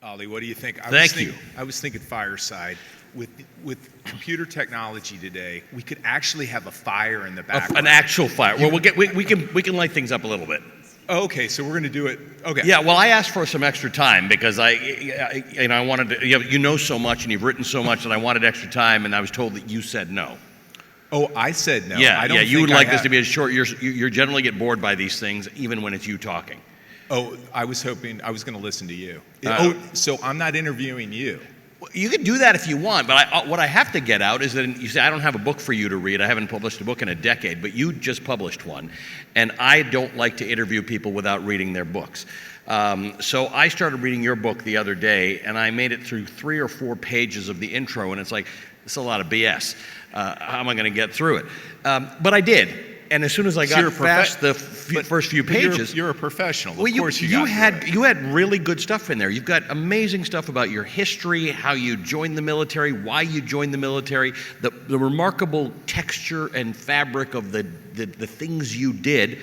Ollie, what do you think? Thank you. I was thinking Fireside. With computer technology today, we could actually have a fire in the background. An actual fire. Well, we can light things up a little bit. Okay, so we're going to do it. Okay. Yeah. Well, I asked for some extra time because I wanted to. You know so much and you've written so much, and I wanted extra time, and I was told that you said no. Oh, I said no. Yeah. I don't You would think like I this have. to be as short. You generally get bored by these things, even when it's you talking. Oh, I was hoping I was going to listen to you. So I'm not interviewing you. You can do that if you want, but what I have to get out is that you say, I don't have a book for you to read. I haven't published a book in a decade, but you just published one. And I don't like to interview people without reading their books. So I started reading your book the other day, and I made it through 3 or 4 pages of the intro, and it's like, this is a lot of BS. How am I going to get through it? But I did. And as soon as I got past the first few pages, you're a professional. Well, of course you had really good stuff in there. You've got amazing stuff about your history, how you joined the military, why you joined the military, the remarkable texture and fabric of the things you did.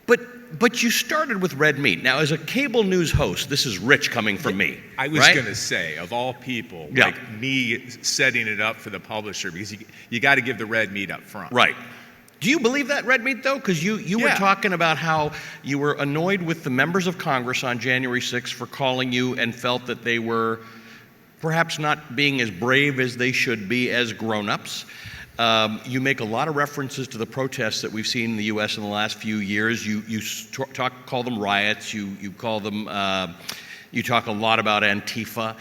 But you started with red meat. Now, as a cable news host, this is rich coming from me. I was going to say, of all people, like me setting it up for the publisher, because you got to give the red meat up front. Right. Do you believe that, red meat, though? Because you were talking about how you were annoyed with the members of Congress on January 6th for calling you and felt that they were perhaps not being as brave as they should be as grown-ups. You make a lot of references to the protests that we've seen in the U.S. in the last few years. You call them riots. You call them. You talk a lot about Antifa.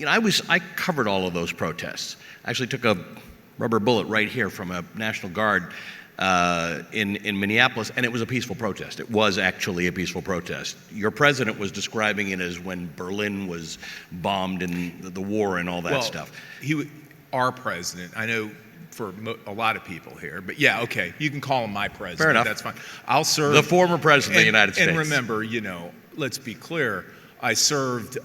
I covered all of those protests. I actually took a rubber bullet right here from a National Guard in Minneapolis, and it was a peaceful protest. It was actually a peaceful protest. Your president was describing it as when Berlin was bombed in the war and all that stuff. Our president, I know for a lot of people here, but yeah, okay, you can call him my president. Fair enough. That's fine. I'll serve the former president of the United States. And remember, let's be clear. I served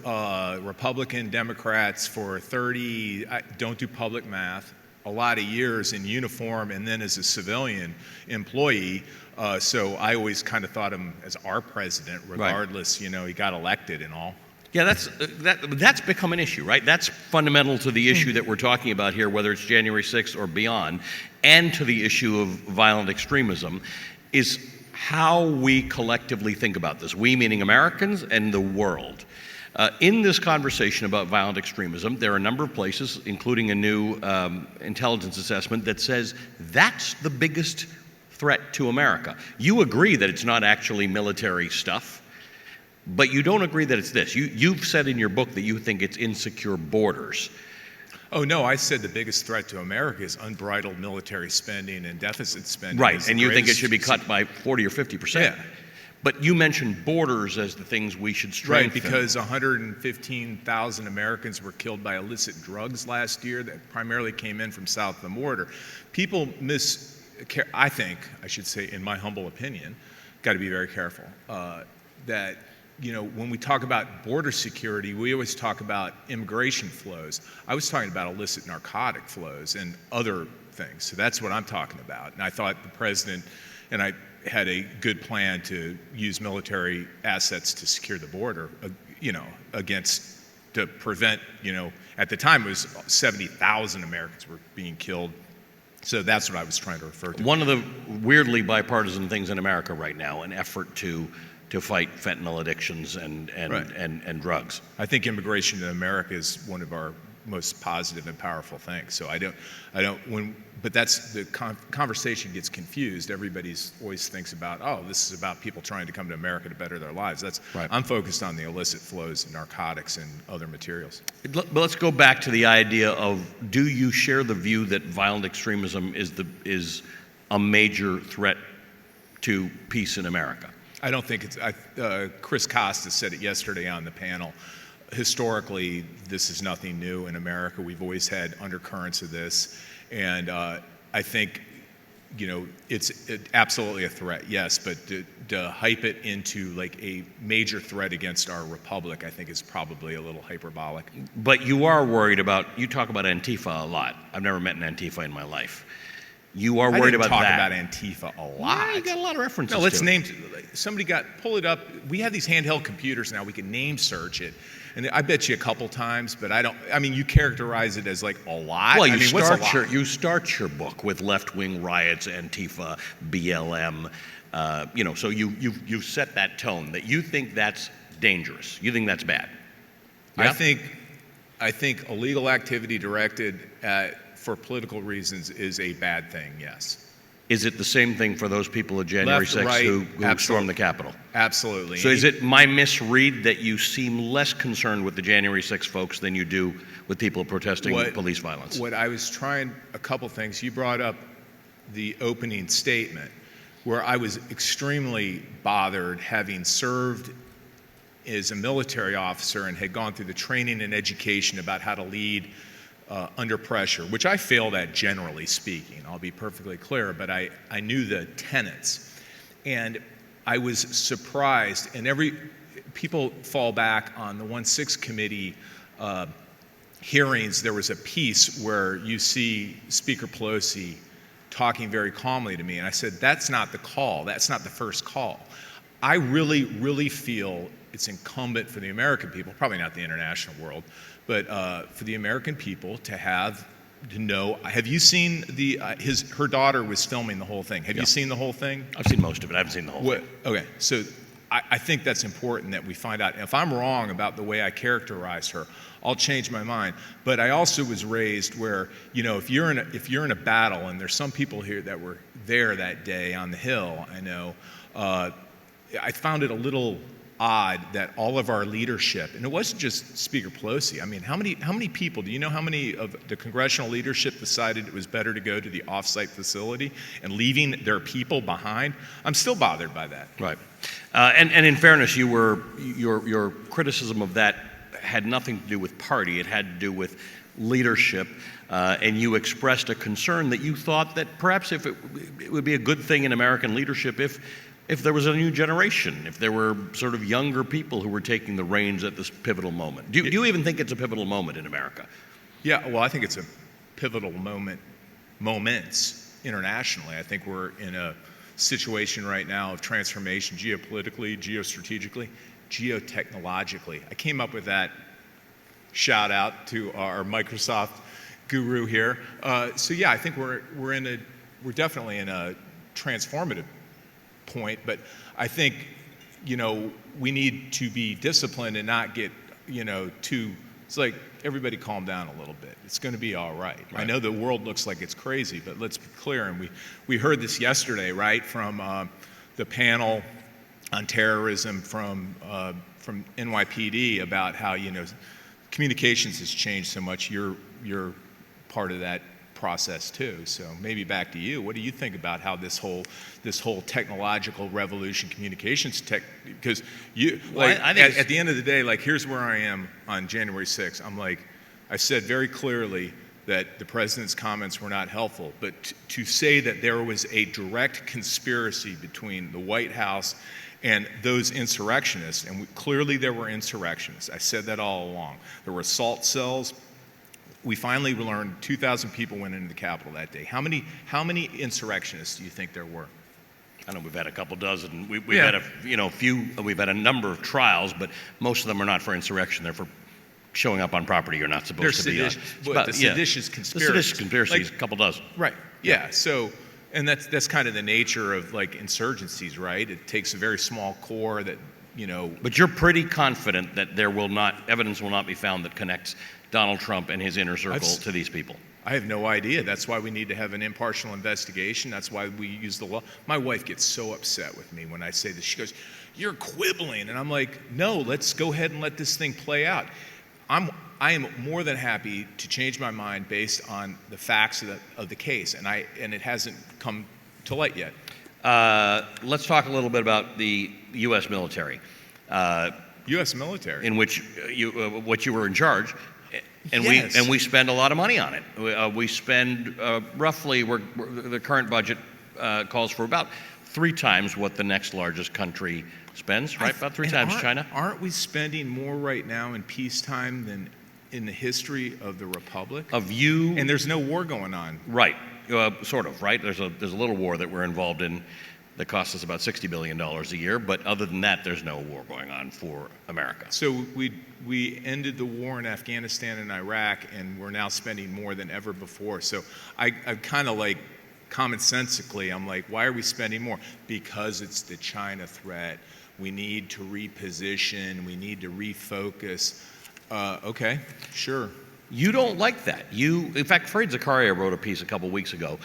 Republican, Democrats for 30. Don't do public math. A lot of years in uniform and then as a civilian employee. So I always kind of thought him as our president, regardless, he got elected and all. Yeah, that's become an issue, right? That's fundamental to the issue that we're talking about here, whether it's January 6th or beyond, and to the issue of violent extremism, is how we collectively think about this. We meaning Americans and the world. In this conversation about violent extremism, there are a number of places, including a new intelligence assessment, that says that's the biggest threat to America. You agree that it's not actually military stuff, but you don't agree that it's this. You've said in your book that you think it's insecure borders. Oh, no, I said the biggest threat to America is unbridled military spending and deficit spending. Right, and you think it should be cut by 40 or 50%. Yeah. But you mentioned borders as the things we should strengthen. Right, because 115,000 Americans were killed by illicit drugs last year that primarily came in from south of the border. People I think, I should say, in my humble opinion, got to be very careful that when we talk about border security, we always talk about immigration flows. I was talking about illicit narcotic flows and other things. So that's what I'm talking about. And I thought the president and I had a good plan to use military assets to secure the border, to prevent, at the time it was 70,000 Americans were being killed. So that's what I was trying to refer to. One of the weirdly bipartisan things in America right now, an effort to fight fentanyl addictions and drugs. I think immigration to America is one of our most positive and powerful things. So but that's the conversation gets confused. Everybody's always thinks about, this is about people trying to come to America to better their lives. I'm focused on the illicit flows of narcotics and other materials. But let's go back to the idea of, do you share the view that violent extremism is a major threat to peace in America? I don't think it's. Chris Costa said it yesterday on the panel. Historically, this is nothing new in America. We've always had undercurrents of this, and I think, it's absolutely a threat, yes. But to hype it into like a major threat against our republic, I think is probably a little hyperbolic. But you are worried about. You talk about Antifa a lot. I've never met an Antifa in my life. You are worried about that. I didn't talk about Antifa a lot. Yeah, you got a lot of references. No, let's to name. Somebody pull it up. We have these handheld computers now. We can name search it, and I bet you a couple times. But I don't. I mean, you characterize it as like a lot. Well, I mean, what's a lot? you start your book with left-wing riots, Antifa, BLM. So you've set that tone that you think that's dangerous. You think that's bad. Yeah? I think illegal activity directed for political reasons is a bad thing. Yes. Is it the same thing for those people at January 6th right, who stormed the Capitol? Absolutely. So is it my misread that you seem less concerned with the January 6th folks than you do with people protesting police violence? What I was trying, a couple things. You brought up the opening statement, where I was extremely bothered, having served as a military officer and had gone through the training and education about how to lead under pressure, which I failed at, generally speaking. I'll be perfectly clear, but I knew the tenets. And I was surprised, and people fall back on the 1-6 committee hearings. There was a piece where you see Speaker Pelosi talking very calmly to me, and I said, that's not the call. That's not the first call. I really, really feel it's incumbent for the American people, probably not the international world, but for the American people to know. Have you seen her daughter was filming the whole thing. Have you seen the whole thing? I've seen most of it. I haven't seen the whole thing. Okay, so I think that's important that we find out. If I'm wrong about the way I characterize her, I'll change my mind. But I also was raised where, if you're in a battle, and there's some people here that were there that day on the Hill, I know, I found it a little odd that all of our leadership, and it wasn't just Speaker Pelosi. I mean, how many people, do you know how many of the congressional leadership decided it was better to go to the off-site facility and leaving their people behind? I'm still bothered by that. Right. And in fairness, your criticism of that had nothing to do with party. It had to do with leadership, and you expressed a concern that you thought that perhaps if it would be a good thing in American leadership if there was a new generation, if there were sort of younger people who were taking the reins at this pivotal moment. Do you even think it's a pivotal moment in America? Yeah, well, I think it's a pivotal moments internationally. I think we're in a situation right now of transformation geopolitically, geostrategically, geotechnologically. I came up with that. Shout out to our Microsoft guru here. So yeah, I think we're definitely in a transformative point, but I think we need to be disciplined and not get it's like everybody calm down a little bit. It's going to be all right. I know the world looks like it's crazy, but let's be clear, and we heard this yesterday, right, from the panel on terrorism from NYPD about how communications has changed so much. You're part of that process too. So maybe back to you. What do you think about how this whole technological revolution, communications tech? Because at the end of the day, here's where I am on January 6th. I'm like, I said very clearly that the president's comments were not helpful, but to say that there was a direct conspiracy between the White House and those insurrectionists, and clearly there were insurrectionists. I said that all along. There were assault cells. We finally learned 2,000 people went into the Capitol that day. How many insurrectionists do you think there were? I know we've had a couple dozen. We've had We've had a number of trials, but most of them are not for insurrection. They're for showing up on property you're not supposed to be on. The seditious conspiracy. The seditious conspiracy is a couple dozen. Right. Yeah. So, and that's kind of the nature of insurgencies, right? It takes a very small core that. But you're pretty confident that evidence will not be found that connects Donald Trump and his inner circle to these people. I have no idea. That's why we need to have an impartial investigation. That's why we use the law. My wife gets so upset with me when I say this. She goes, "You're quibbling," and I'm like, "No, let's go ahead and let this thing play out." I am more than happy to change my mind based on the facts of the case, and it hasn't come to light yet. Let's talk a little bit about the U.S. military. U.S. military, in which what you were in charge, and yes. we spend a lot of money on it. We spend roughly. The current budget calls for about 3 times what the next largest country spends. Right, about 3 times China. Aren't we spending more right now in peacetime than in the history of the Republic? And there's no war going on. Right. sort of, right? There's a little war that we're involved in that costs us about $60 billion a year, but other than that, there's no war going on for America. So we ended the war in Afghanistan and Iraq, and we're now spending more than ever before. So I kind of like, commonsensically, I'm like, why are we spending more? Because it's the China threat. We need to reposition. We need to refocus. Okay, sure. You don't like that. In fact, Fred Zakaria wrote a piece a couple weeks ago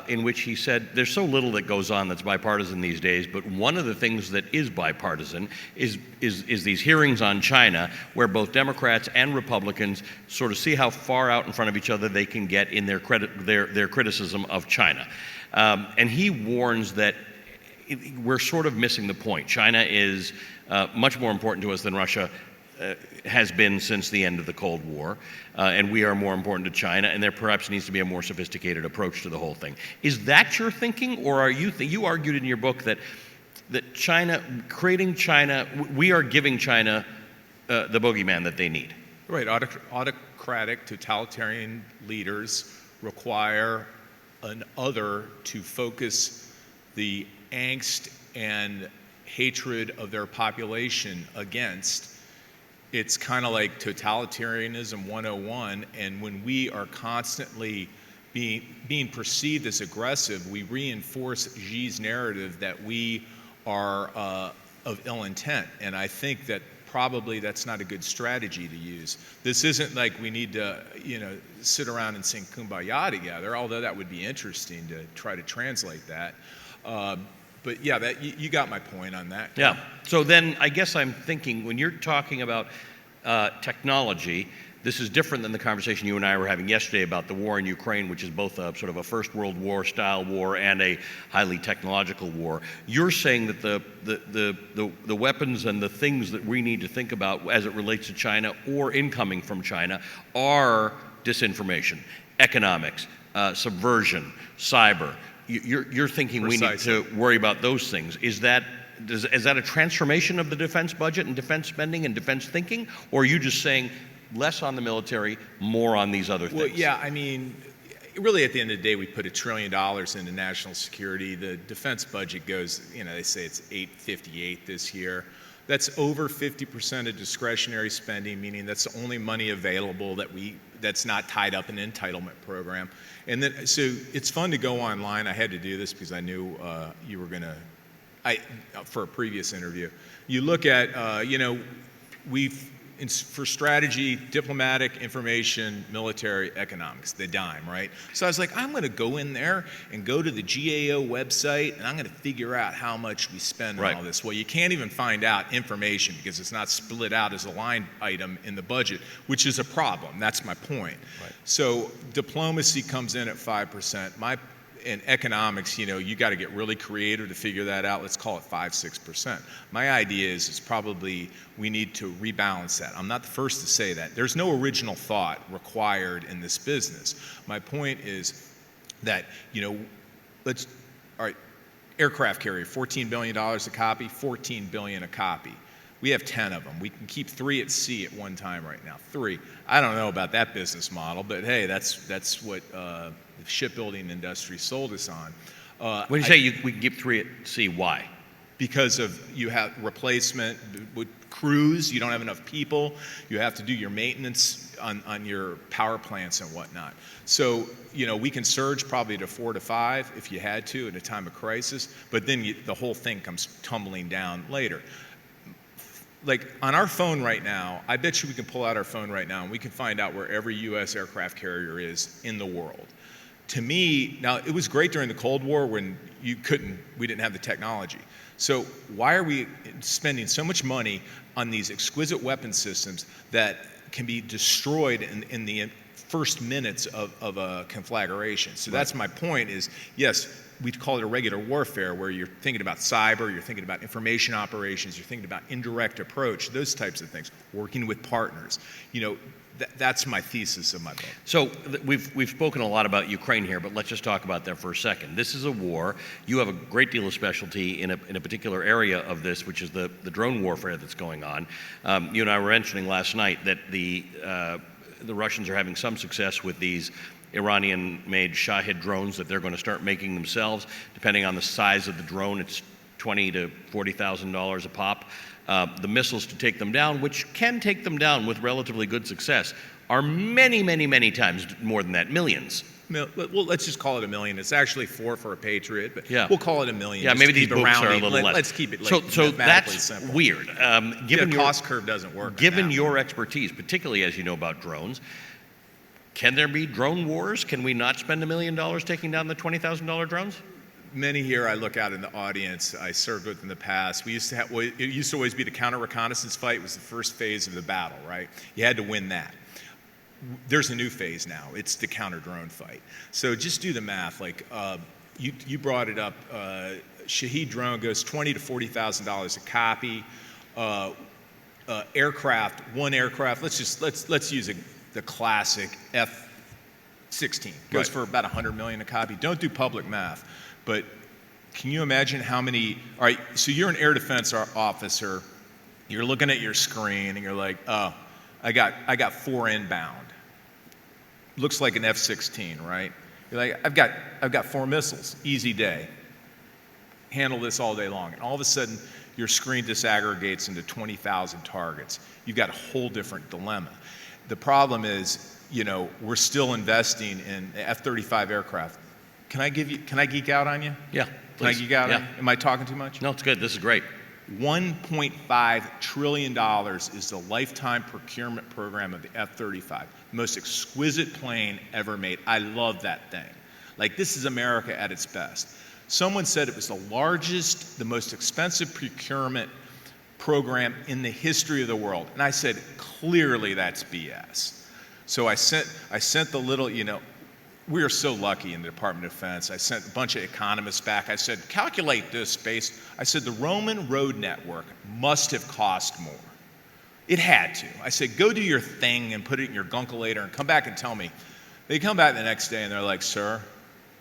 in which he said there's so little that goes on that's bipartisan these days, but one of the things that is bipartisan is these hearings on China, where both Democrats and Republicans sort of see how far out in front of each other they can get in their criticism of China. And he warns that we're sort of missing the point. China is much more important to us than Russia has been since the end of the Cold War, and we are more important to China, and there perhaps needs to be a more sophisticated approach to the whole thing. Is that your thinking, or are you you argued in your book that China, creating China, we are giving China the boogeyman that they need? Right, autocratic, totalitarian leaders require an other to focus the angst and hatred of their population against. It's kind of like totalitarianism 101, and when we are constantly being perceived as aggressive, we reinforce Xi's narrative that we are of ill intent, and I think that probably that's not a good strategy to use. This isn't like we need to, sit around and sing Kumbaya together, although that would be interesting to try to translate that. But yeah, you got my point on that. Yeah. So then I guess I'm thinking, when you're talking about technology, this is different than the conversation you and I were having yesterday about the war in Ukraine, which is both a sort of a First World War style war and a highly technological war. You're saying that the weapons and the things that we need to think about as it relates to China or incoming from China are disinformation, economics, subversion, cyber. You're thinking Precisely. we need to worry about those things. Is that a transformation of the defense budget and defense spending and defense thinking? Or are you just saying less on the military, more on these other things? Well, yeah, I mean, really at the end of the day, we put $1 trillion into national security. The defense budget goes, they say it's $858 this year. That's over 50% of discretionary spending, meaning that's the only money available that's not tied up in an entitlement program. And then, so it's fun to go online. I had to do this because I knew you were going to, for a previous interview. You look at, for strategy, diplomatic, information, military, economics, the dime, right? So I was like, I'm going to go in there and go to the GAO website, and I'm going to figure out how much we spend on all this. Well, you can't even find out information because it's not split out as a line item in the budget, which is a problem. That's my point. Right. So diplomacy comes in at 5%. In economics, you got to get really creative to figure that out. Let's call it 5-6%. My idea is probably we need to rebalance that. I'm not the first to say that. There's no original thought required in this business. My point is that, all right, aircraft carrier, $14 billion a copy, $14 billion a copy. We have 10 of them. We can keep 3 at sea at one time right now. 3. I don't know about that business model, but hey, that's what the shipbuilding industry sold us on. When you say we can keep 3 at sea, why? Because you have replacement with crews, you don't have enough people, you have to do your maintenance on your power plants and whatnot. So, we can surge probably to 4 to 5 if you had to at a time of crisis, but then the whole thing comes tumbling down later. Like on our phone right now, I bet you we can pull out our phone right now and we can find out where every U.S. aircraft carrier is in the world. To me, now it was great during the Cold War when we didn't have the technology. So why are we spending so much money on these exquisite weapon systems that can be destroyed in the first minutes of a conflagration? So that's my point is, yes, we call it irregular warfare, where you're thinking about cyber, you're thinking about information operations, you're thinking about indirect approach, those types of things, working with partners. That's my thesis of my book. So we've spoken a lot about Ukraine here, but let's just talk about that for a second. This is a war. You have a great deal of specialty in a particular area of this, which is the drone warfare that's going on. You and I were mentioning last night that the Russians are having some success with these Iranian-made Shahid drones that they're going to start making themselves. Depending on the size of the drone, it's $20,000 to $40,000 a pop. The missiles to take them down, which can take them down with relatively good success, are many, many, many times more than that, millions. Well, let's just call it $1 million. It's actually 4 for a Patriot, but yeah. we'll call it $1 million. Yeah, maybe these books are a little less. Let's keep it so that's simple. Weird. Given the cost curve doesn't work. Given your expertise, particularly as you know about drones, can there be drone wars? Can we not spend $1 million taking down the $20,000 drones? Many here I look out in the audience I served with in the past. It used to always be the counter reconnaissance fight. It was the first phase of the battle, right? You had to win that. There's a new phase now. It's the counter drone fight. So just do the math. Like you brought it up. Shahid drone goes $20,000 to $40,000 a copy. One aircraft. Let's use the classic F-16. Goes for about $100 million a copy. Don't do public math, but can you imagine how many? All right. So you're an air defense officer. You're looking at your screen and you're like, oh, I got 4 inbound. Looks like an F-16, right? You're like, I've got 4 missiles, easy day. Handle this all day long. And all of a sudden, your screen disaggregates into 20,000 targets. You've got a whole different dilemma. The problem is, we're still investing in F-35 aircraft. Can I geek out on you? Yeah. Can I geek out on you? Am I talking too much? No, it's good. This is great. $1.5 trillion is the lifetime procurement program of the F-35. The most exquisite plane ever made. I love that thing. Like, this is America at its best. Someone said it was the largest, the most expensive procurement program in the history of the world. And I said, clearly that's BS. So I sent the little, we are so lucky in the Department of Defense. I sent a bunch of economists back. I said, calculate this based. I said, the Roman road network must have cost more. It had to. I said, go do your thing and put it in your gunkulator and come back and tell me. They come back the next day and they're like, sir,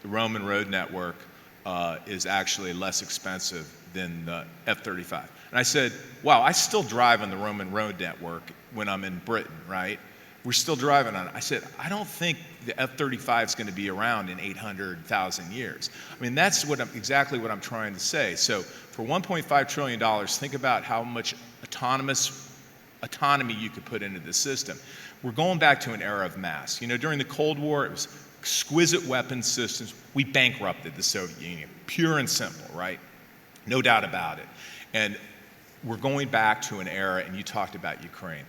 the Roman road network is actually less expensive than the F-35. And I said, wow, I still drive on the Roman road network when I'm in Britain, right? We're still driving on it. I said, I don't think the F-35 is going to be around in 800,000 years. I mean, that's exactly what I'm trying to say. So for $1.5 trillion, think about how much autonomy you could put into the system. We're going back to an era of mass. During the Cold War, it was exquisite weapons systems. We bankrupted the Soviet Union, pure and simple, right? No doubt about it. And we're going back to an era, and you talked about Ukraine.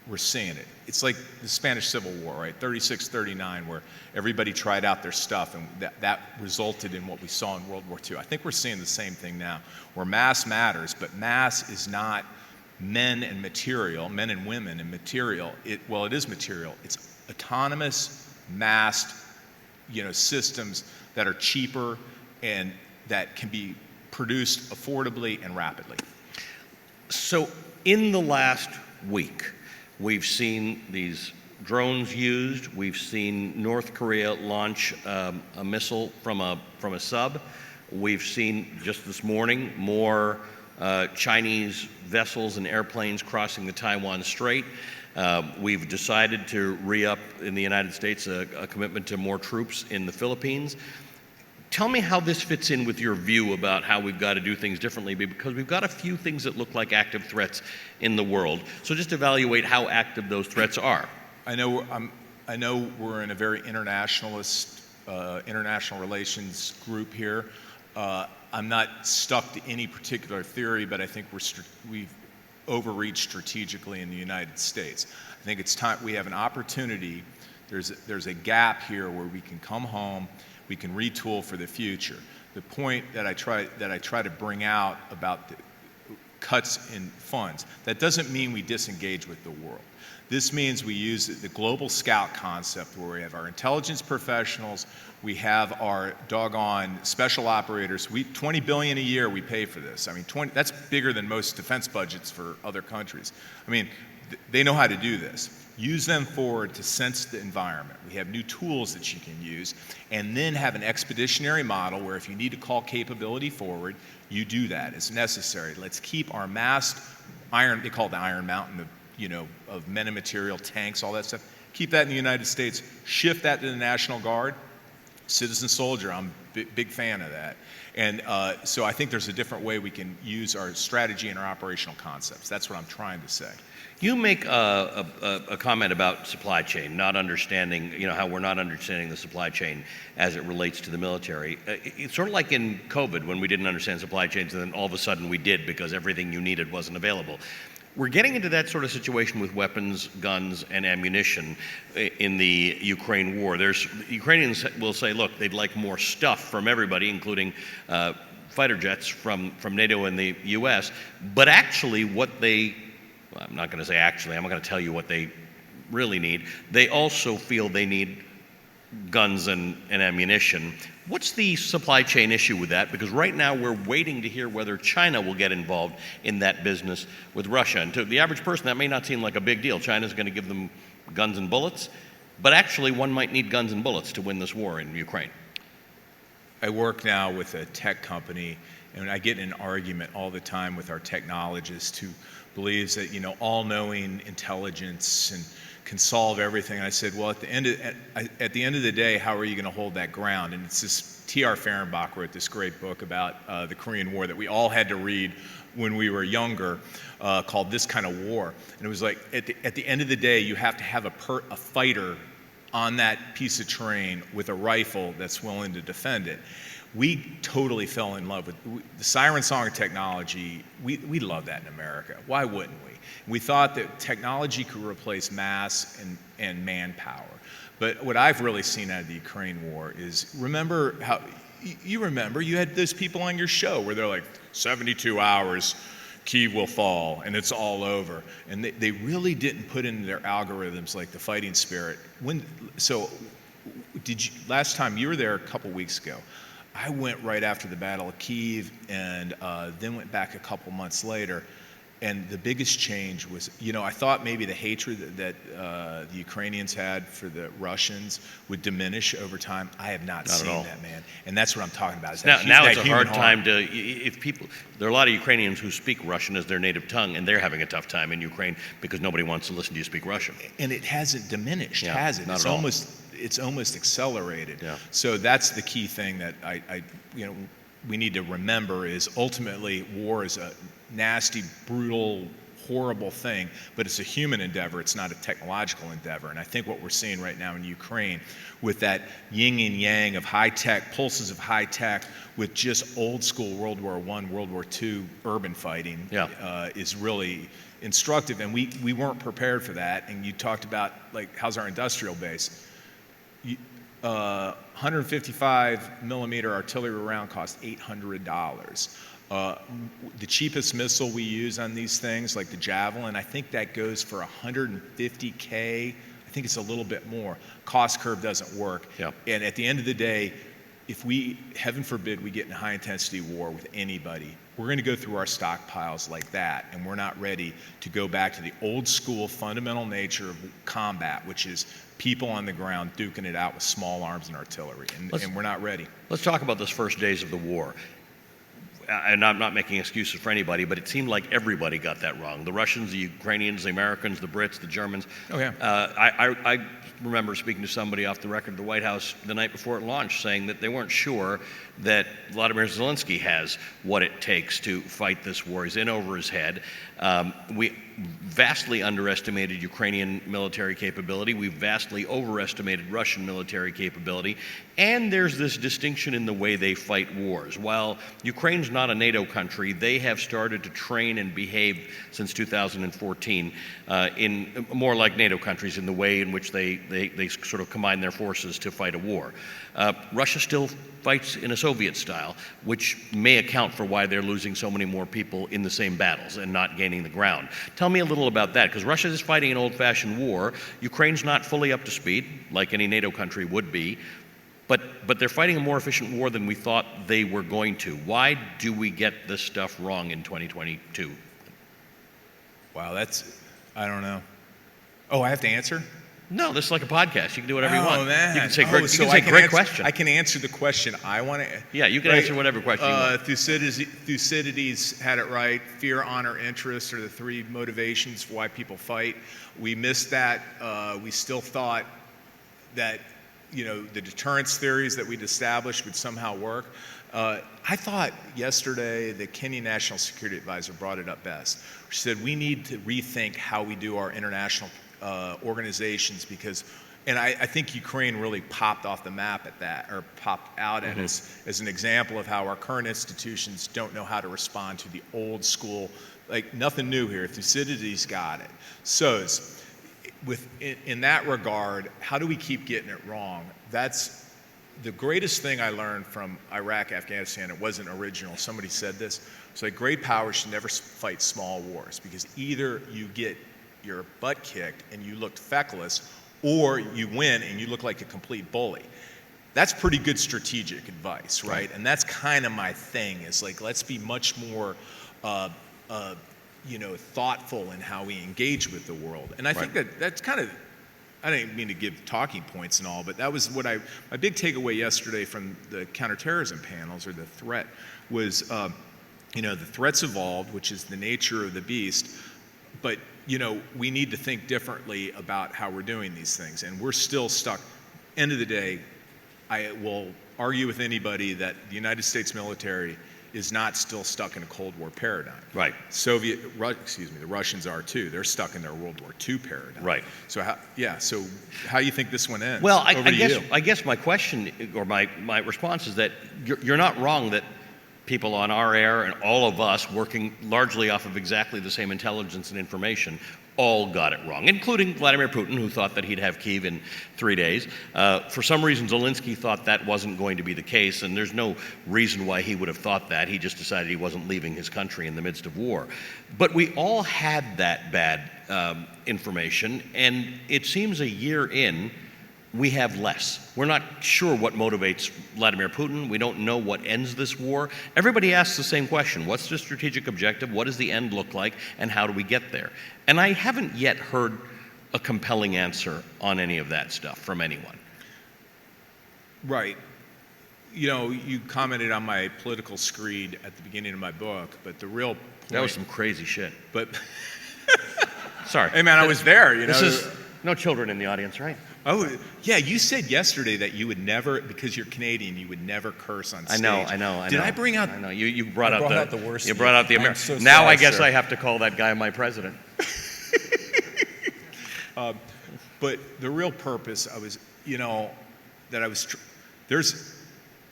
We're seeing it. It's like the Spanish Civil War, right? 36, 39, where everybody tried out their stuff, and that resulted in what we saw in World War II. I think we're seeing the same thing now, where mass matters, but mass is not men and material, men and women and material. It is material. It's autonomous, massed, systems that are cheaper and that can be produced affordably and rapidly. So in the last week, we've seen these drones used. We've seen North Korea launch a missile from a sub. We've seen just this morning more Chinese vessels and airplanes crossing the Taiwan Strait. We've decided to re-up in the United States a commitment to more troops in the Philippines. Tell me how this fits in with your view about how we've got to do things differently, because we've got a few things that look like active threats in the world. So just evaluate how active those threats are. I know we're in a very internationalist, international relations group here. I'm not stuck to any particular theory, but I think we've overreached strategically in the United States. I think it's time we have an opportunity. There's a gap here where we can come home. We can retool for the future. The point that I try to bring out about the cuts in funds, that doesn't mean we disengage with the world. This means we use the global scout concept, where we have our intelligence professionals, we have our doggone special operators. $20 billion a year we pay for this. I mean, that's bigger than most defense budgets for other countries. I mean, they know how to do this. Use them forward to sense the environment. We have new tools that you can use, and then have an expeditionary model where if you need to call capability forward, you do that. It's necessary. Let's keep our massed iron, they call it the Iron Mountain of men and material, tanks, all that stuff. Keep that in the United States. Shift that to the National Guard. Citizen soldier, I'm a big fan of that. And so I think there's a different way we can use our strategy and our operational concepts. That's what I'm trying to say. You make a comment about supply chain, not understanding, how we're not understanding the supply chain as it relates to the military. It's sort of like in COVID when we didn't understand supply chains and then all of a sudden we did because everything you needed wasn't available. We're getting into that sort of situation with weapons, guns, and ammunition in the Ukraine war. Ukrainians will say, look, they'd like more stuff from everybody, including fighter jets from NATO and the U.S., but actually I'm not going to say actually, I'm going to tell you what they really need. They also feel they need guns and ammunition. What's the supply chain issue with that? Because right now we're waiting to hear whether China will get involved in that business with Russia. And to the average person, that may not seem like a big deal. China's going to give them guns and bullets, but actually one might need guns and bullets to win this war in Ukraine. I work now with a tech company, and I get in an argument all the time with our technologist who believes that, all-knowing intelligence and can solve everything. And I said, well, at the end of the day, how are you going to hold that ground? And it's this T.R. Fehrenbach wrote this great book about the Korean War that we all had to read when we were younger, called This Kind of War. And it was like, at the end of the day, you have to have a fighter on that piece of terrain with a rifle that's willing to defend it. We totally fell in love with the siren song technology. We love that in America. Why wouldn't we? We thought that technology could replace mass and manpower. But what I've really seen out of the Ukraine war is, remember you had those people on your show where they're like, 72 hours, Kyiv will fall, and it's all over. And they really didn't put into their algorithms like the fighting spirit. Last time you were there a couple weeks ago, I went right after the Battle of Kyiv and then went back a couple months later. And the biggest change was, I thought maybe the hatred that the Ukrainians had for the Russians would diminish over time. I have not seen that, man. And that's what I'm talking about. Now it's a hard time there are a lot of Ukrainians who speak Russian as their native tongue, and they're having a tough time in Ukraine because nobody wants to listen to you speak Russian. And it hasn't diminished, has it? It's almost accelerated. Yeah. So that's the key thing that we need to remember is ultimately war is a nasty, brutal, horrible thing, but it's a human endeavor. It's not a technological endeavor. And I think what we're seeing right now in Ukraine with that yin and yang of high tech, pulses of high tech with just old school World War I, World War II urban fighting is really instructive. And we weren't prepared for that. And you talked about, like, how's our industrial base? 155 millimeter artillery round cost $800. The cheapest missile we use on these things, like the Javelin, I think that goes for $150K. I think it's a little bit more. Cost curve doesn't work. Yep. And at the end of the day, if we, heaven forbid, we get in a high-intensity war with anybody, we're going to go through our stockpiles like that, and we're not ready to go back to the old-school fundamental nature of combat, which is people on the ground duking it out with small arms and artillery, and we're not ready. Let's talk about those first days of the war. And I'm not making excuses for anybody, but it seemed like everybody got that wrong. The Russians, the Ukrainians, the Americans, the Brits, the Germans. Oh, yeah. I remember speaking to somebody off the record at the White House the night before it launched saying that they weren't sure that Vladimir Zelensky has what it takes to fight this war. He's in over his head. We vastly underestimated Ukrainian military capability. We vastly overestimated Russian military capability. And there's this distinction in the way they fight wars. While Ukraine's not a NATO country, they have started to train and behave since 2014 in more like NATO countries in the way in which they sort of combine their forces to fight a war. Russia still fights in a Soviet style, which may account for why they're losing so many more people in the same battles and not gaining the ground. Tell me a little about that, because Russia is fighting an old-fashioned war. Ukraine's not fully up to speed, like any NATO country would be, but they're fighting a more efficient war than we thought they were going to. Why do we get this stuff wrong in 2022? Wow, I don't know. Oh, I have to answer? No, this is like a podcast. You can do whatever you Oh, want. man. You can say Oh, great, so you can I say can great answer, question. I can answer the question I want to. Yeah, you can answer whatever question you want. Thucydides had it right. Fear, honor, interest are the three motivations for why people fight. We missed that. We still thought that, the deterrence theories that we'd established would somehow work. I thought yesterday the Kenyan National Security Advisor brought it up best. She said we need to rethink how we do our international organizations because, and I think Ukraine really popped off the map at that, or popped out at us as an example of how our current institutions don't know how to respond to the old school, like nothing new here. Thucydides got it. So in that regard, how do we keep getting it wrong? That's the greatest thing I learned from Iraq, Afghanistan. It wasn't original. Somebody said this. It's like great powers should never fight small wars because either you get your butt kicked and you look feckless, or you win and you look like a complete bully. That's pretty good strategic advice, right? And that's kind of my thing, is like, let's be much more thoughtful in how we engage with the world. And I think that's kind of, I didn't mean to give talking points and all, but that was what my big takeaway yesterday from the counterterrorism panels, or the threat, was, the threats evolved, which is the nature of the beast, but we need to think differently about how we're doing these things. And we're still stuck. End of the day, I will argue with anybody that the United States military is not still stuck in a Cold War paradigm. Right. The Russians are too. They're stuck in their World War II paradigm. Right. So how do you think this one ends? Well, I guess my question, or my response is that you're not wrong that people on our air and all of us working largely off of exactly the same intelligence and information all got it wrong, including Vladimir Putin, who thought that he'd have Kyiv in 3 days. For some reason, Zelensky thought that wasn't going to be the case, and there's no reason why he would have thought that. He just decided he wasn't leaving his country in the midst of war. But we all had that bad information, and it seems a year in, we have less. We're not sure what motivates Vladimir Putin. We don't know what ends this war. Everybody asks the same question. What's the strategic objective? What does the end look like? And how do we get there? And I haven't yet heard a compelling answer on any of that stuff from anyone. Right. You commented on my political screed at the beginning of my book, but the real point... That was some crazy shit. But... Sorry. Hey, man, I was there, This is no children in the audience, right? Oh, yeah, you said yesterday that you would never, because you're Canadian, you would never curse on stage. I know. Did I bring out... I know. You brought out the worst. You brought out the American... So now sorry, I guess sir. I have to call that guy my president. But the real purpose,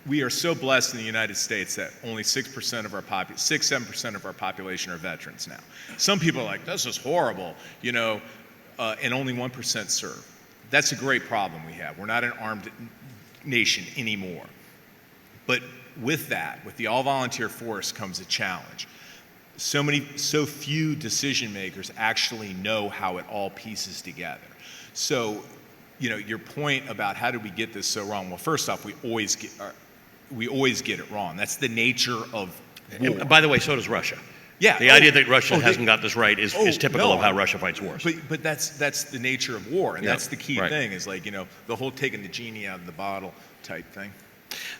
we are so blessed in the United States that only 7% of our population are veterans now. Some people are like, this is horrible, and only 1% serve. That's a great problem we have. We're not an armed nation anymore. But with that, with the all-volunteer force comes a challenge. So few decision makers actually know how it all pieces together. So, your point about how did we get this so wrong? Well, first off, we always get it wrong. That's the nature of war. And by the way, so does Russia. Yeah. The idea that Russia hasn't got this right is typical of how Russia fights wars. But that's the nature of war, and that's the key right. thing, is like, the whole taking the genie out of the bottle type thing.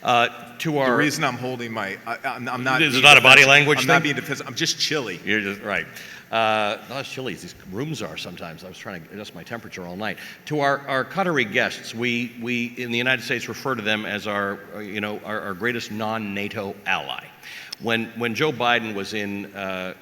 The reason I'm holding I'm not. This is not a body language I'm thing? not being defensive. I'm just chilly. You're just right. Not as chilly as these rooms are sometimes. I was trying to adjust my temperature all night. To our Qatari guests, we in the United States refer to them as our greatest non-NATO ally. When Joe Biden was in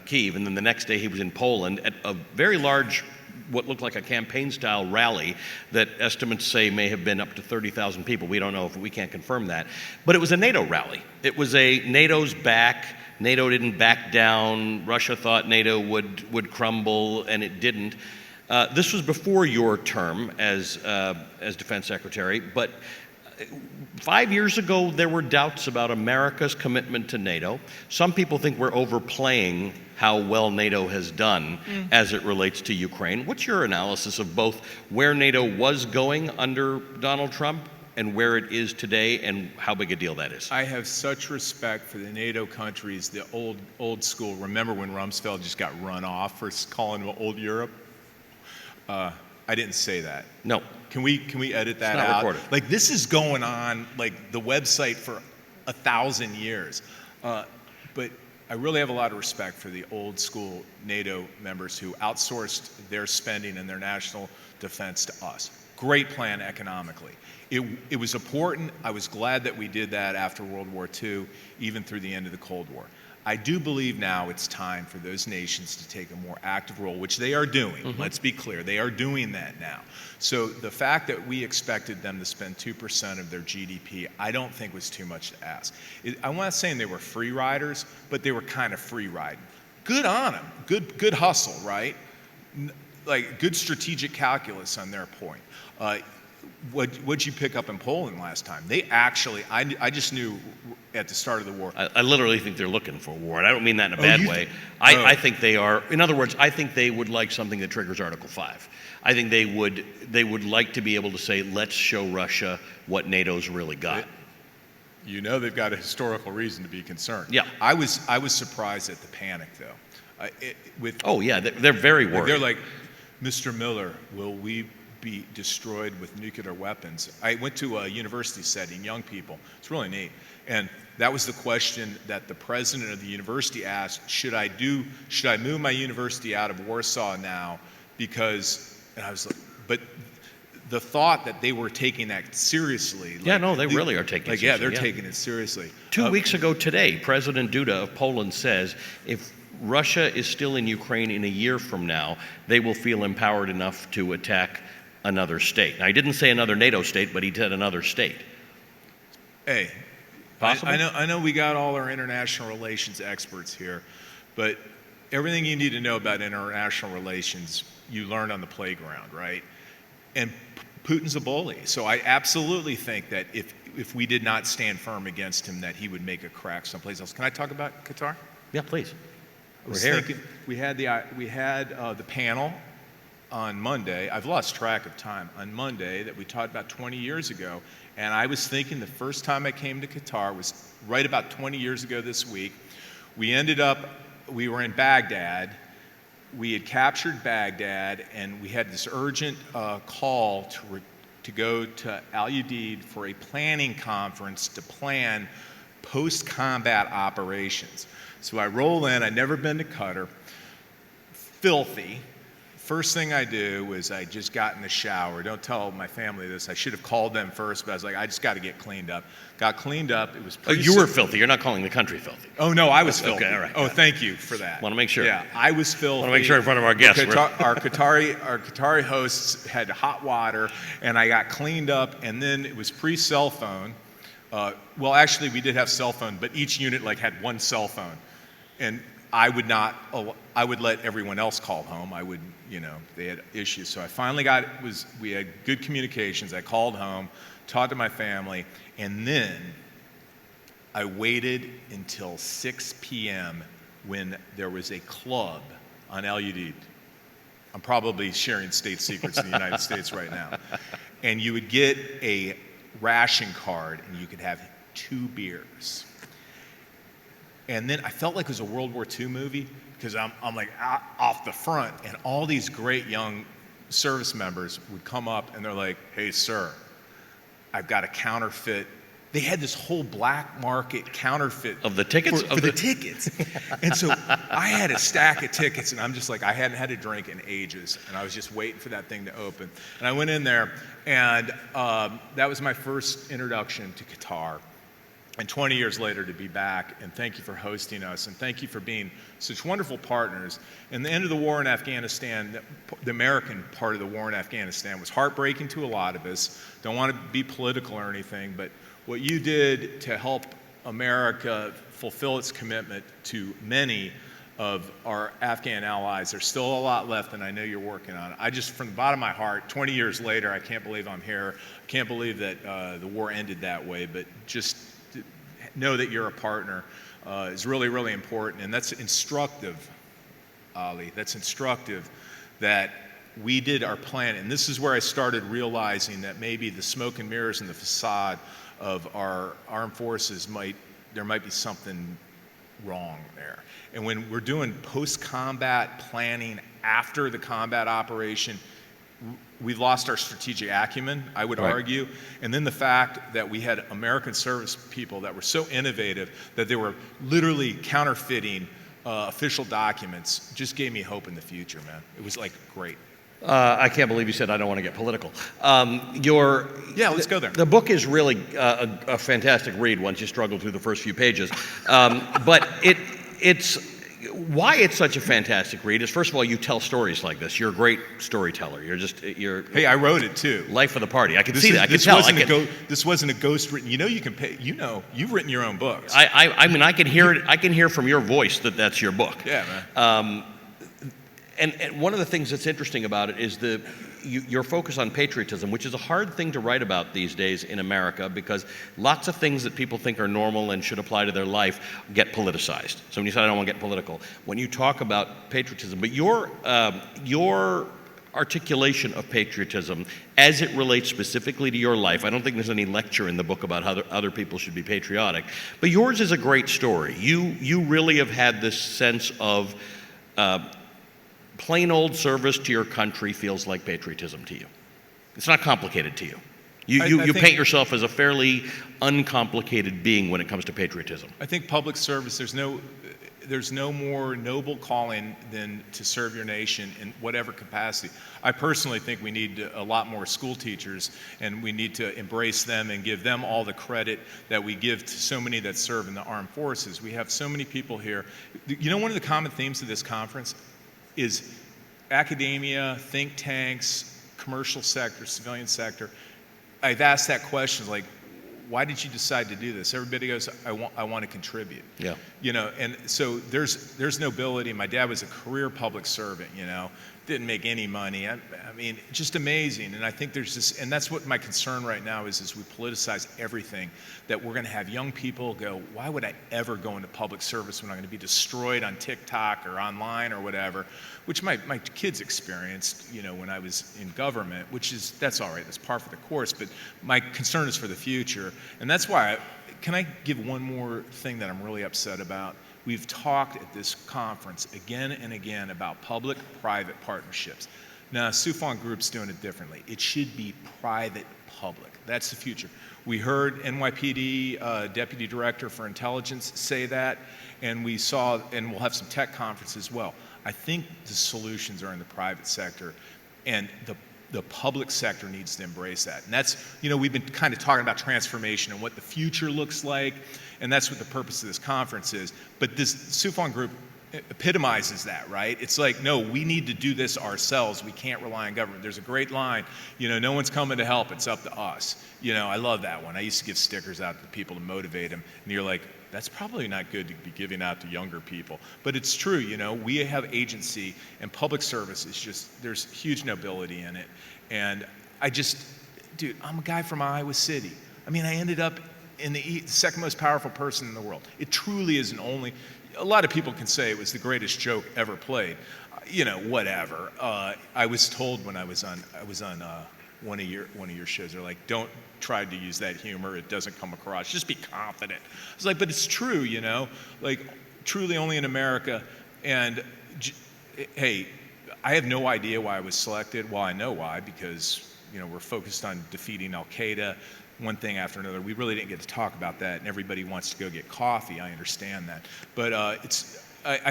Kyiv, and then the next day he was in Poland at a very large, what looked like a campaign-style rally that estimates say may have been up to 30,000 people. We don't know, we can't confirm that. But it was a NATO rally. It was NATO's back. NATO didn't back down. Russia thought NATO would crumble, and it didn't. This was before your term as Defense Secretary, but 5 years ago, there were doubts about America's commitment to NATO. Some people think we're overplaying how well NATO has done as it relates to Ukraine. What's your analysis of both where NATO was going under Donald Trump and where it is today, and how big a deal that is? I have such respect for the NATO countries, the old school. Remember when Rumsfeld just got run off for calling them old Europe? I didn't say that. No. Can we edit that It's not out? recorded. Like, this is going on, like, the website for 1,000 years. But I really have a lot of respect for the old school NATO members who outsourced their spending and their national defense to us. Great plan economically. It was important. I was glad that we did that after World War II, even through the end of the Cold War. I do believe now it's time for those nations to take a more active role, which they are doing. Mm-hmm. Let's be clear, they are doing that now. So the fact that we expected them to spend 2% of their GDP, I don't think was too much to ask. I'm not saying they were free riders, but they were kind of free riding. Good on them, good hustle, right? Like good strategic calculus on their point. What'd you pick up in Poland last time? They actually, I just knew at the start of the war. I literally think they're looking for a war, and I don't mean that in a bad way. I think they are. In other words, I think they would like something that triggers Article 5. I think they would like to be able to say, let's show Russia what NATO's really got. You know they've got a historical reason to be concerned. Yeah. I was surprised at the panic, though. Oh, yeah, they're very worried. They're like, Mr. Miller, will we be destroyed with nuclear weapons? I went to a university setting, young people. It's really neat. And that was the question that the president of the university asked, should I move my university out of Warsaw now? Because, and I was like, but the thought that they were taking that seriously. Yeah, no, they really are taking it seriously. Yeah, they're taking it seriously. 2 weeks ago today, President Duda of Poland says, if Russia is still in Ukraine in a year from now, they will feel empowered enough to attack another state. Now, he didn't say another NATO state, but he said another state. Hey, possible? I know we got all our international relations experts here, but everything you need to know about international relations, you learn on the playground, right? And Putin's a bully. So I absolutely think that if we did not stand firm against him, that he would make a crack someplace else. Can I talk about Qatar? Yeah, please. We're here. We had the panel on Monday. I've lost track of time. On Monday that we talked about 20 years ago, and I was thinking the first time I came to Qatar was right about 20 years ago this week. We were in Baghdad. We had captured Baghdad, and we had this urgent call to go to Al Udeid for a planning conference to plan post-combat operations. So I roll in. I'd never been to Qatar. Filthy. First thing I do was I just got in the shower. Don't tell my family this. I should have called them first, but I was like, I just got to get cleaned up. Got cleaned up. It was pretty you were filthy. You're not calling the country filthy. Oh, no, I was filthy. Okay, all right. Oh, thank you for that. Want to make sure. Yeah, I was filthy. Want to make sure in front of our guests. Our Qatari hosts had hot water, and I got cleaned up, and then it was pre-cell phone. Well, actually, we did have cell phone, but each unit had one cell phone. And I would let everyone else call home. They had issues. So I finally we had good communications. I called home, talked to my family, and then I waited until 6 p.m. when there was a club on Al Udeid. I'm probably sharing state secrets in the United States right now. And you would get a ration card, and you could have 2 beers. And then I felt like it was a World War II movie because I'm off the front, and all these great young service members would come up and they're like, "Hey, sir, I've got a counterfeit." They had this whole black market counterfeit of the tickets. For the tickets, and so I had a stack of tickets, and I'm just like, I hadn't had a drink in ages, and I was just waiting for that thing to open. And I went in there, and that was my first introduction to Qatar. And 20 years later to be back, and thank you for hosting us, and thank you for being such wonderful partners. And the end of the war in Afghanistan, the American part of the war in Afghanistan was heartbreaking to a lot of us. Don't want to be political or anything, but what you did to help America fulfill its commitment to many of our Afghan allies, there's still a lot left, and I know you're working on it. I just, from the bottom of my heart, 20 years later, I can't believe I'm here. I can't believe that the war ended that way, but just know that you're a partner is really, really important. And that's instructive, Ali. That's instructive that we did our plan. And this is where I started realizing that maybe the smoke and mirrors and the facade of our armed forces there might be something wrong there. And when we're doing post-combat planning after the combat operation, we've lost our strategic acumen, I would argue. And then the fact that we had American service people that were so innovative that they were literally counterfeiting official documents just gave me hope in the future, man. It was like great. I can't believe you said I don't want to get political. Yeah, let's go there. The book is really a fantastic read once you struggle through the first few pages. But it's why it's such a fantastic read is, first of all, you tell stories like this. You're a great storyteller. You're. Hey, I wrote it too. Life of the party. I can see that. I can tell. This wasn't a ghost written. You know, you can pay. You know, you've written your own books. I mean, I can hear it. I can hear from your voice that that's your book. Yeah, man. And one of the things that's interesting about it is your focus on patriotism, which is a hard thing to write about these days in America because lots of things that people think are normal and should apply to their life get politicized. So when you said I don't want to get political, when you talk about patriotism, but your articulation of patriotism as it relates specifically to your life, I don't think there's any lecture in the book about how other people should be patriotic, but yours is a great story. You really have had this sense of plain old service to your country feels like patriotism to you. It's not complicated to you. You paint yourself as a fairly uncomplicated being when it comes to patriotism. I think public service, there's no more noble calling than to serve your nation in whatever capacity. I personally think we need a lot more school teachers, and we need to embrace them and give them all the credit that we give to so many that serve in the armed forces. We have so many people here. You know, one of the common themes of this conference is academia, think tanks, commercial sector, civilian sector. I've asked that question, like, why did you decide to do this? Everybody goes, I want to contribute. Yeah. You know, and so there's nobility. My dad was a career public servant, you know, didn't make any money. I mean, just amazing. And I think there's this, and that's what my concern right now is we politicize everything, that we're going to have young people go, why would I ever go into public service when I'm going to be destroyed on TikTok or online or whatever, which my kids experienced, you know, when I was in government, that's all right, that's par for the course, but my concern is for the future. And that's why, can I give one more thing that I'm really upset about? We've talked at this conference again and again about public-private partnerships. Now, Soufan Group's doing it differently. It should be private-public. That's the future. We heard NYPD Deputy Director for Intelligence say that, and we saw, and we'll have some tech conferences as well. I think the solutions are in the private sector, and the public sector needs to embrace that. And that's, you know, we've been kind of talking about transformation and what the future looks like, and that's what the purpose of this conference is. But this Soufan Group epitomizes that, right? It's like, no, we need to do this ourselves. We can't rely on government. There's a great line, you know, no one's coming to help, it's up to us. You know, I love that one. I used to give stickers out to people to motivate them, and you're like, that's probably not good to be giving out to younger people. But it's true, you know, we have agency, and public service is just, there's huge nobility in it. And dude, I'm a guy from Iowa City. I mean, I ended up in the second most powerful person in the world. It truly is a lot of people can say it was the greatest joke ever played. You know, whatever. I was told when I was on one of your shows, they're like, don't try to use that humor, it doesn't come across, just be confident. I was like, but it's true, you know, like truly only in America. And hey, I have no idea why I was selected. Well, I know why, because, you know, we're focused on defeating Al-Qaeda, one thing after another. We really didn't get to talk about that, and everybody wants to go get coffee. I understand that. But I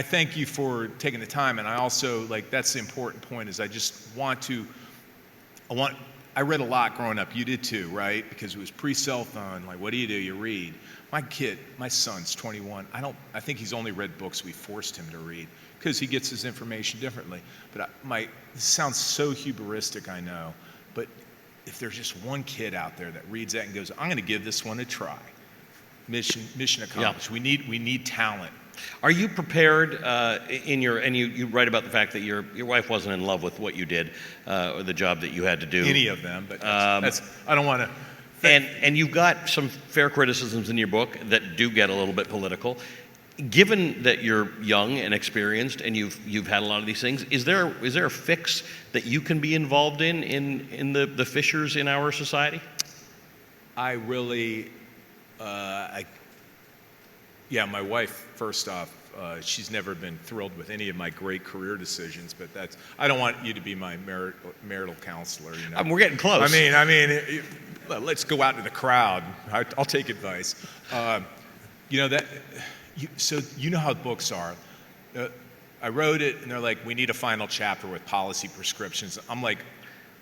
thank you for taking the time, and I also, like, that's the important point, is I read a lot growing up. You did too, right? Because it was pre-cell phone. Like, what do? You read. My son's 21. I think he's only read books we forced him to read because he gets his information differently. But this sounds so hubristic, I know. But if there's just one kid out there that reads that and goes, I'm going to give this one a try, mission accomplished. Yeah. We need talent. Are you prepared you write about the fact that your wife wasn't in love with what you did, or the job that you had to do? Any of them, but I don't want to. And you've got some fair criticisms in your book that do get a little bit political. Given that you're young and experienced and you've had a lot of these things, is there a fix that you can be involved in the fissures in our society? I really, Yeah, my wife, first off, she's never been thrilled with any of my great career decisions, but I don't want you to be my marital counselor, you know. We're getting close. Let's go out to the crowd. I'll take advice. So you know how books are. I wrote it, and they're like, we need a final chapter with policy prescriptions. I'm like,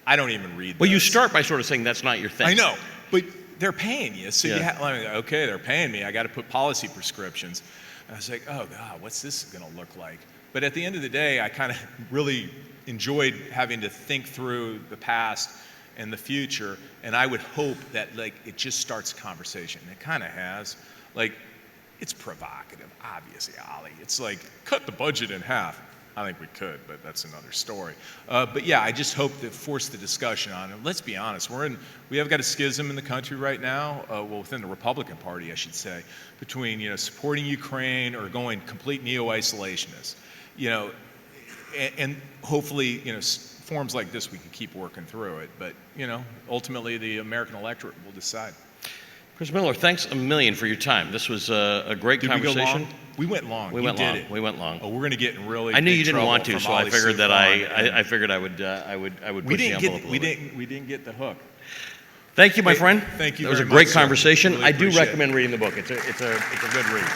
I don't even read Well, those. you start by sort of saying that's not your thing. I know, but they're paying you, so Yeah. okay, they're paying me. I got to put policy prescriptions. And I was like, oh God, what's this going to look like? But at the end of the day, I kind of really enjoyed having to think through the past and the future, and I would hope that it just starts a conversation. And it kind of has. It's provocative, obviously, Ollie. It's like, cut the budget in half. I think we could, but that's another story. But yeah, I just hope to force the discussion on it. Let's be honest, we have got a schism in the country right now, within the Republican Party, I should say, between supporting Ukraine or going complete neo-isolationist. And hopefully, forms like this we can keep working through it. But ultimately, the American electorate will decide. Chris Miller, thanks a million for your time. This was a great conversation. We went long. We went long. Oh, we're going to get in really. I knew big you didn't trouble want to, from so I Ollie figured that Sufron, I figured I would push the envelope a little bit. We didn't get the hook. Thank you, my friend. Thank you. That was a very great much, sir. conversation. Really I do appreciate it. recommend reading the book. It's a good read.